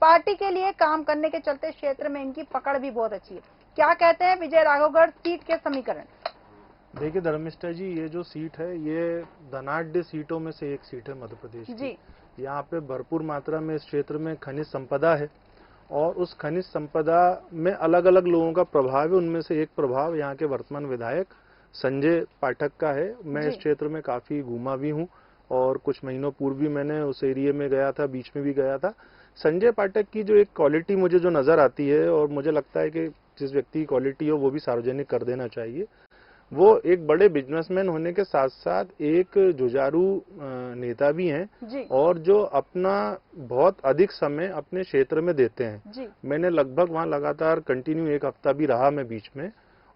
Party के लिए काम करने के चलते क्षेत्र में इनकी पकड़ भी बहुत अच्छी है। क्या कहते हैं विजय राघवगढ़ सीट के समीकरण? देखिए धर्मिष्ठा जी, ये जो सीट है ये धनाढ्य सीटों में से एक सीट है मध्य प्रदेश की। यहाँ पे भरपूर मात्रा में इस क्षेत्र में खनिज संपदा है और उस खनिज संपदा में अलग अलग लोगों का प्रभाव है। उनमें से एक प्रभाव यहाँ के वर्तमान विधायक संजय पाठक का है। मैं इस क्षेत्र में काफी घूमा भी हूँ और कुछ महीनों पूर्व भी मैंने उस एरिया में गया था, बीच में भी गया था। संजय पाठक की जो एक क्वालिटी मुझे जो नजर आती है और मुझे लगता है कि जिस व्यक्ति की क्वालिटी हो वो भी सार्वजनिक कर देना चाहिए, वो एक बड़े बिजनेसमैन होने के साथ साथ एक जुझारू नेता भी हैं और जो अपना बहुत अधिक समय अपने क्षेत्र में देते हैं। मैंने लगभग वहां लगातार कंटिन्यू एक हफ्ता भी रहा मैं बीच में,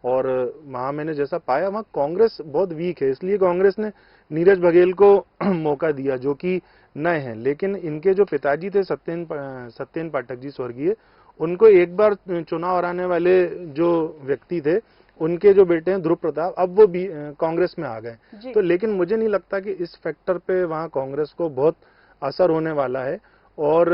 और वहां मैंने जैसा पाया वहां कांग्रेस बहुत वीक है, इसलिए कांग्रेस ने नीरज बघेल को मौका दिया जो कि नए हैं। लेकिन इनके जो पिताजी थे सत्येन पाठक जी स्वर्गीय, उनको एक बार चुनाव हराने वाले जो व्यक्ति थे, उनके जो बेटे हैं ध्रुव प्रताप, अब वो भी कांग्रेस में आ गए। तो लेकिन मुझे नहीं लगता कि इस फैक्टर पे वहां कांग्रेस को बहुत असर होने वाला है। और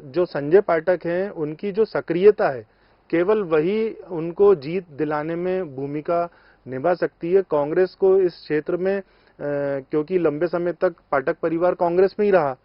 जो संजय पाठक हैं उनकी जो सक्रियता है केवल वही उनको जीत दिलाने में भूमिका निभा सकती है। कांग्रेस को इस क्षेत्र में क्योंकि लंबे समय तक पाठक परिवार कांग्रेस में ही रहा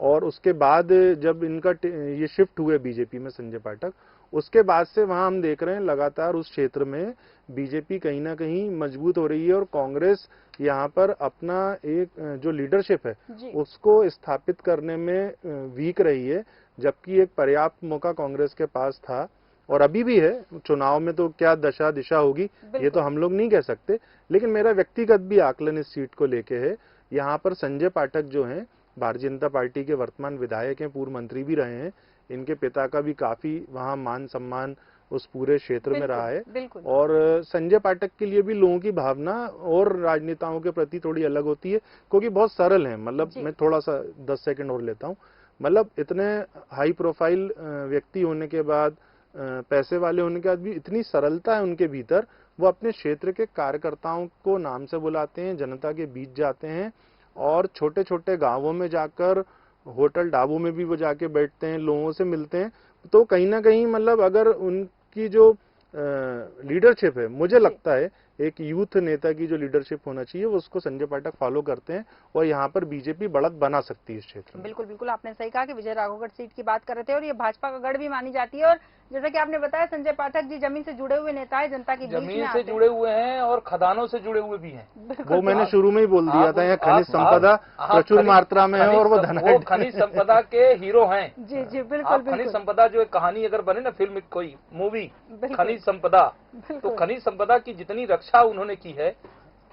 और उसके बाद जब इनका ये शिफ्ट हुए बीजेपी में संजय पाठक, उसके बाद से वहां हम देख रहे हैं लगातार उस क्षेत्र में बीजेपी कहीं ना कहीं मजबूत हो रही है और कांग्रेस यहाँ पर अपना एक जो लीडरशिप है उसको स्थापित करने में वीक रही है, जबकि एक पर्याप्त मौका कांग्रेस के पास था और अभी भी है। चुनाव में तो क्या दशा दिशा होगी ये तो हम लोग नहीं कह सकते, लेकिन मेरा व्यक्तिगत भी आकलन इस सीट को लेके है। यहाँ पर संजय पाठक जो हैं भारतीय जनता पार्टी के वर्तमान विधायक हैं, पूर्व मंत्री भी रहे हैं, इनके पिता का भी काफी वहां मान सम्मान उस पूरे क्षेत्र में रहा है। और संजय पाठक के लिए भी लोगों की भावना और राजनेताओं के प्रति थोड़ी अलग होती है क्योंकि बहुत सरल है। मतलब मैं थोड़ा सा 10 सेकंड और लेता हूँ। मतलब इतने हाई प्रोफाइल व्यक्ति होने के बाद, पैसे वाले होने के बाद भी इतनी सरलता है उनके भीतर, वो अपने क्षेत्र के कार्यकर्ताओं को नाम से बुलाते हैं, जनता के बीच जाते हैं और छोटे छोटे गांवों में जाकर होटल ढाबों में भी वो जाके बैठते हैं, लोगों से मिलते हैं। तो कहीं ना कहीं मतलब अगर उनकी जो लीडरशिप है, मुझे लगता है एक यूथ नेता की जो लीडरशिप होना चाहिए वो उसको संजय पाठक फॉलो करते हैं और यहाँ पर बीजेपी बढ़त बना सकती है इस क्षेत्र में। बिल्कुल बिल्कुल, आपने सही कहा कि विजय राघवगढ़ सीट की बात कर रहे थे और ये भाजपा का गढ़ भी मानी जाती है। और जैसा कि आपने बताया संजय पाठक जी जमीन से जुड़े हुए नेता है, जनता की जमीन से जुड़े हुए हैं और खदानों से जुड़े हुए भी हैं। वो मैंने शुरू में ही बोल दिया था, यहाँ खनिज संपदा प्रचुर मात्रा में है और वो खनिज संपदा के हीरो हैं। जी जी बिल्कुल। खनिज संपदा जो एक कहानी अगर बने ना, फिल्म कोई मूवी खनिज संपदा, तो खनिज संपदा की जितनी रक्षा उन्होंने की है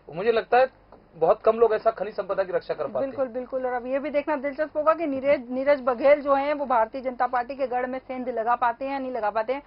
मुझे लगता है बहुत कम लोग ऐसा खनिज संपदा की रक्षा कर पाते हैं। बिल्कुल बिल्कुल। और अब ये भी देखना दिलचस्प होगा कि नीरज बघेल जो हैं वो भारतीय जनता पार्टी के गढ़ में सेंध लगा पाते हैं या नहीं लगा पाते हैं।